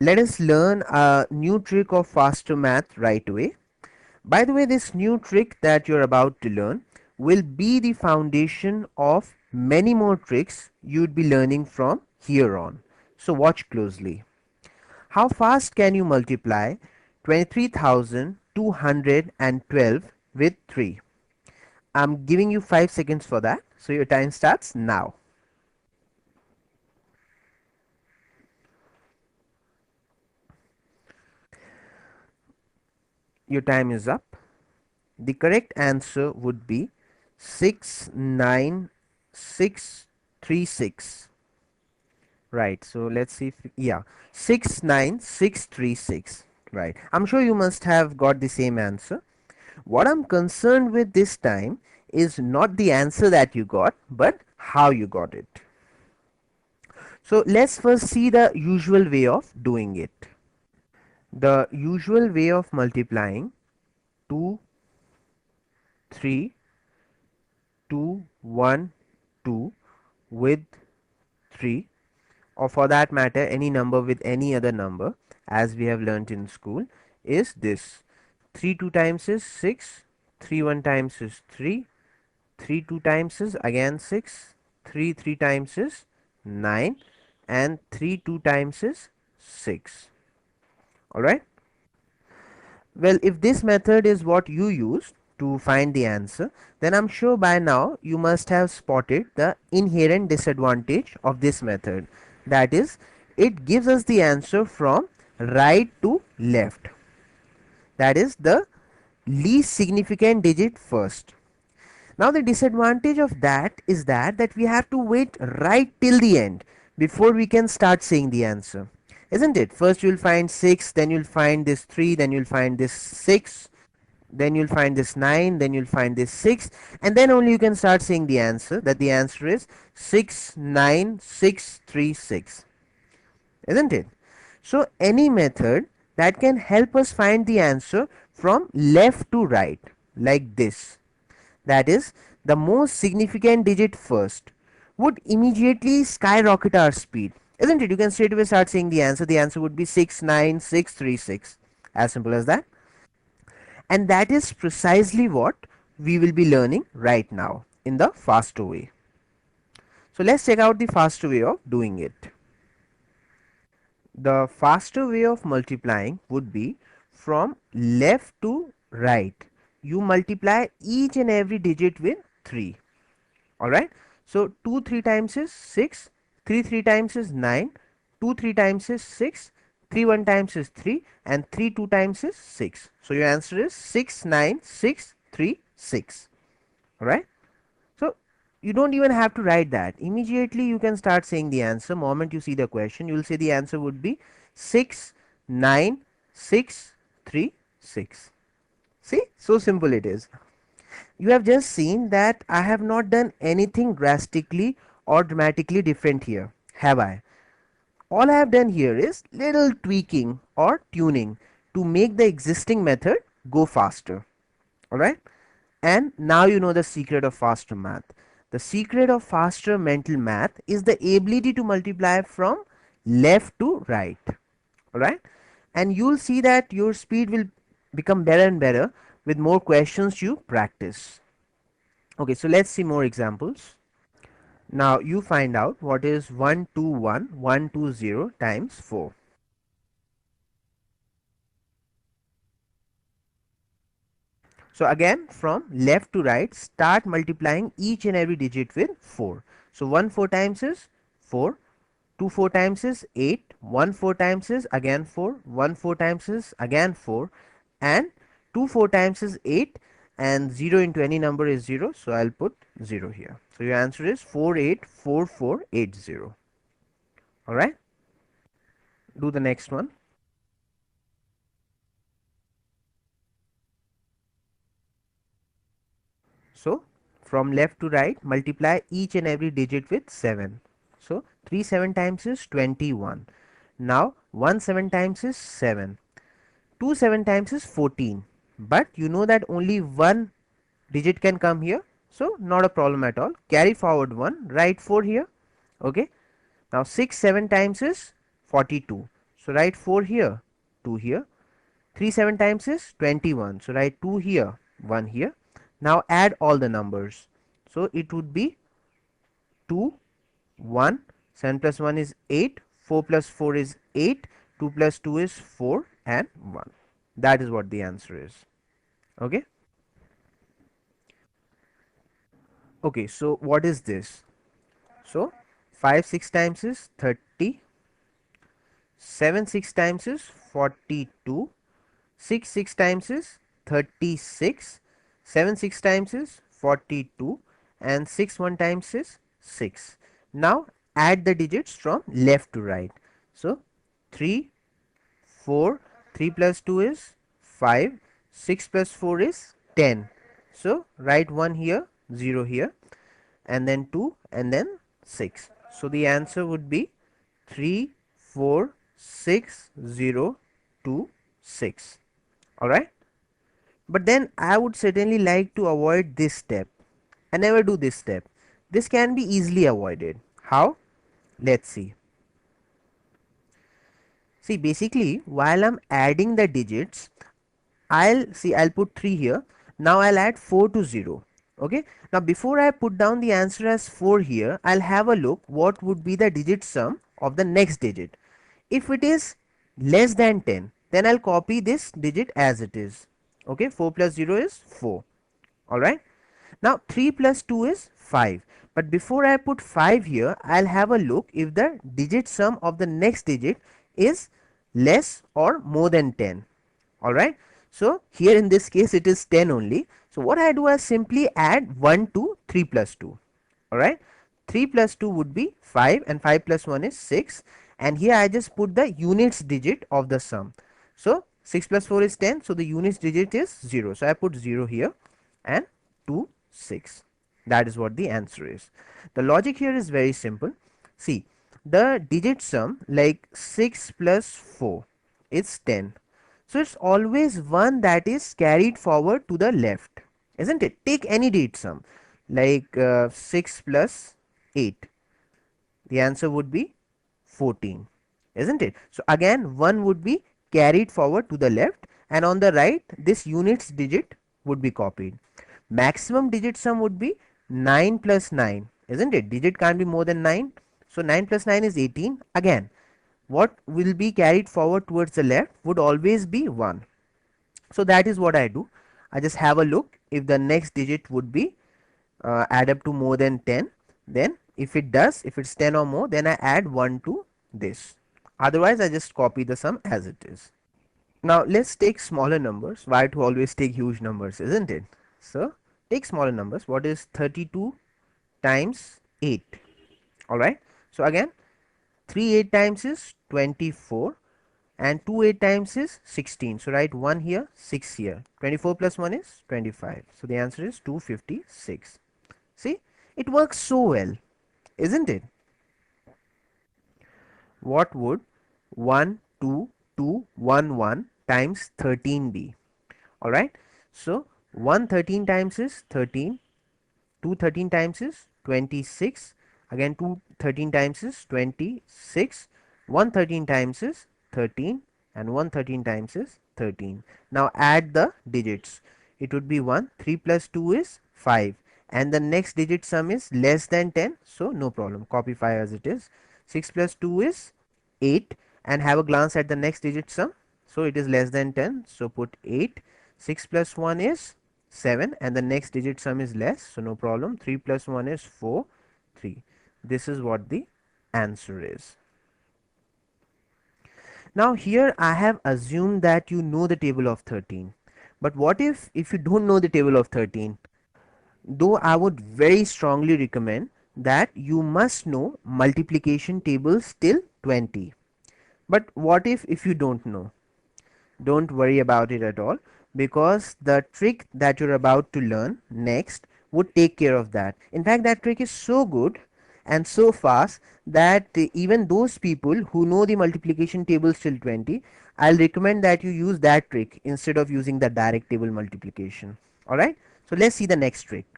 Let us learn a new trick of faster math right away. By the way, this new trick that you're about to learn will be the foundation of many more tricks you'd be learning from here on. So watch closely. How fast can you multiply 23,212 with 3? I'm giving you 5 seconds for that. So your time starts now. Your time is up. The correct answer would be 69636. Right. So let's see if, yeah, 69636. Right. I'm sure you must have got the same answer. What I'm concerned with this time is not the answer that you got, but how you got it. So let's first see the usual way of doing it. The usual way of multiplying 2, 3, 2, 1, 2 with 3, or for that matter any number with any other number, as we have learnt in school, is this: 3 2 times is 6, 3 1 times is 3, 3 2 times is again 6, 3 3 times is 9, and 3 2 times is 6. Alright. Well, if this method is what you use to find the answer, then I'm sure by now you must have spotted the inherent disadvantage of this method. That is, it gives us the answer from right to left. That is the least significant digit first. Now the disadvantage of that is that we have to wait right till the end before we can start saying the answer, isn't it? First you'll find 6, then you'll find this 3, then you'll find this 6, then you'll find this 9, then you'll find this 6, and then only you can start saying the answer, that the answer is 69636, isn't it? So any method that can help us find the answer from left to right, like this, that is the most significant digit first, would immediately skyrocket our speed, isn't it? You can straight away start saying the answer. The answer would be 69636, as simple as that. And that is precisely what we will be learning right now in the faster way. So let's check out the faster way of doing it. The faster way of multiplying would be from left to right. You multiply each and every digit with 3. Alright. So 2 3 times is 6, 3 3 times is 9, 2 3 times is 6, 3 1 times is 3, and 3 2 times is 6. So your answer is 69636. Alright. So you don't even have to write that. Immediately you can start saying the answer. Moment you see the question, you will say the answer would be 69636. See, so simple it is. You have just seen that I have not done anything drastically or dramatically different here, have I? All I have done here is little tweaking or tuning to make the existing method go faster. Alright? And now you know the secret of faster math. The secret of faster mental math is the ability to multiply from left to right. Alright? And you'll see that your speed will become better and better with more questions you practice. Okay, so let's see more examples. Now you find out what is 121,120 times 4. So again, from left to right, start multiplying each and every digit with 4. So 1 4 times is 4, 2 4 times is 8, 1 4 times is again 4, 1 4 times is again 4, and 2 4 times is 8, and 0 into any number is 0, so I'll put 0 here. So your answer is 484480. Alright, do the next one. So from left to right, multiply each and every digit with 7. So 3 7 times is 21. Now 1 7 times is 7. 2 7 times is 14. But you know that only one digit can come here. So not a problem at all. Carry forward 1, write 4 here. Okay. Now 6 7 times is 42. So write 4 here, 2 here. 3 7 times is 21. So write 2 here, 1 here. Now add all the numbers. So it would be 2, 1, 7 plus 1 is 8, 4 plus 4 is 8, 2 plus 2 is 4 and 1. That is what the answer is. Okay. Okay, so what is this? So 5 6 times is 30, 7 6 times is 42, 6 6 times is 36, 7 6 times is 42 and 6 1 times is 6. Now add the digits from left to right. So 3, 4, 3 plus 2 is 5, 6 plus 4 is 10. So write 1 here, 0 here, and then 2 and then 6. So the answer would be 3, 4, 6, 0, 2, 6. Alright. But then I would certainly like to avoid this step. I never do this step. This can be easily avoided. How? Let's see. See, basically, while I'm adding the digits, I'll put 3 here. Now I'll add 4 to 0. Okay. Now before I put down the answer as 4 here, I'll have a look what would be the digit sum of the next digit. If it is less than 10, then I'll copy this digit as it is. Okay. 4 plus 0 is 4. Alright. Now 3 plus 2 is 5. But before I put 5 here, I'll have a look if the digit sum of the next digit is less or more than 10. Alright. So here in this case it is 10 only. So what I do is simply add 1 to 3 plus 2. Alright. 3 plus 2 would be 5 and 5 plus 1 is 6. And here I just put the units digit of the sum. So 6 plus 4 is 10. So the units digit is 0. So I put 0 here and 2, 6. That is what the answer is. The logic here is very simple. See, the digit sum like 6 plus 4 is 10. So it's always one that is carried forward to the left, isn't it? Take any digit sum like 6 plus 8. The answer would be 14, isn't it? So again, 1 would be carried forward to the left, and on the right, this units digit would be copied. Maximum digit sum would be 9 plus 9, isn't it? Digit can't be more than 9. So 9 plus 9 is 18. Again, what will be carried forward towards the left would always be 1. So that is what I do. I just have a look if the next digit would be add up to more than 10. Then if it does, if it's 10 or more, then I add 1 to this. Otherwise, I just copy the sum as it is. Now let's take smaller numbers. Why to always take huge numbers, isn't it? So take smaller numbers. What is 32 times 8? Alright. So again, 3 8 times is 24 and 2 8 times is 16. So write 1 here, 6 here. 24 plus 1 is 25. So the answer is 256. See, it works so well, isn't it? What would 1 2 2 1 1 times 13 be? Alright. So 1 13 times is 13. 2 13 times is 26. Again 2 13 times is 26. 1 13 times is 13 and 1 13 times is 13. Now add the digits. It would be 1. 3 plus 2 is 5 and the next digit sum is less than 10. So no problem. Copy 5 as it is. 6 plus 2 is 8 and have a glance at the next digit sum. So it is less than 10. So put 8. 6 plus 1 is 7 and the next digit sum is less. So no problem. 3 plus 1 is 4. 3. This is what the answer is. Now here I have assumed that you know the table of 13. But what if you don't know the table of 13? Though I would very strongly recommend that you must know multiplication tables till 20. But what if you don't know? Don't worry about it at all, because the trick that you're about to learn next would take care of that. In fact, that trick is so good and so fast that even those people who know the multiplication tables till 20, I'll recommend that you use that trick instead of using the direct table multiplication. Alright, so let's see the next trick.